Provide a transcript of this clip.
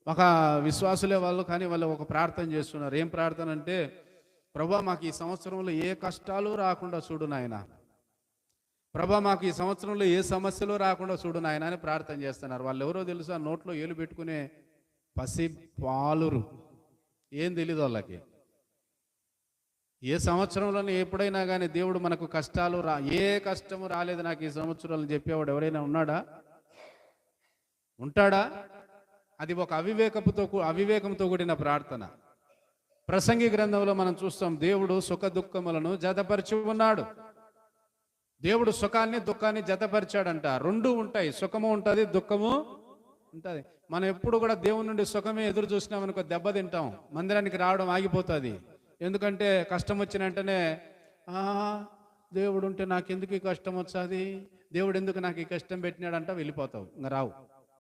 ఒక విశ్వాసులే వాళ్ళు, కానీ వాళ్ళు ఒక ప్రార్థన చేస్తున్నారు. ఏం ప్రార్థన అంటే, ప్రభా మాకు ఈ సంవత్సరంలో ఏ కష్టాలు రాకుండా చూడు నాయన, ప్రభా మాకు ఈ సంవత్సరంలో ఏ సమస్యలు రాకుండా చూడు నాయన అని ప్రార్థన చేస్తున్నారు. వాళ్ళు ఎవరో తెలుసా? నోట్లో ఏలు పెట్టుకునే పసి పాలురు. ఏం తెలీదు వాళ్ళకి. ఏ సంవత్సరంలోనే ఎప్పుడైనా కానీ దేవుడు మనకు కష్టాలు ఏ కష్టము రాలేదు నాకు ఈ సంవత్సరాలు చెప్పేవాడు ఎవరైనా ఉన్నాడా? ఉంటాడా? అది ఒక అవివేకంతో కూడిన ప్రార్థన. ప్రసంగి గ్రంథంలో మనం చూస్తాం, దేవుడు సుఖ దుఃఖములను జతపరిచి ఉన్నాడు. దేవుడు సుఖాన్ని దుఃఖాన్ని జతపరిచాడంట. రెండు ఉంటాయి, సుఖము ఉంటుంది, దుఃఖము ఉంటుంది. మనం ఎప్పుడు కూడా దేవుని నుండి సుఖమే ఎదురు చూసినామనుకో దెబ్బతింటాం, మందిరానికి రావడం ఆగిపోతుంది. ఎందుకంటే కష్టం వచ్చిన వెంటనే దేవుడు ఉంటే నాకెందుకు ఈ కష్టం వచ్చాది, దేవుడు ఎందుకు నాకు ఈ కష్టం పెట్టినాడంట వెళ్ళిపోతావు, ఇంకా రావు.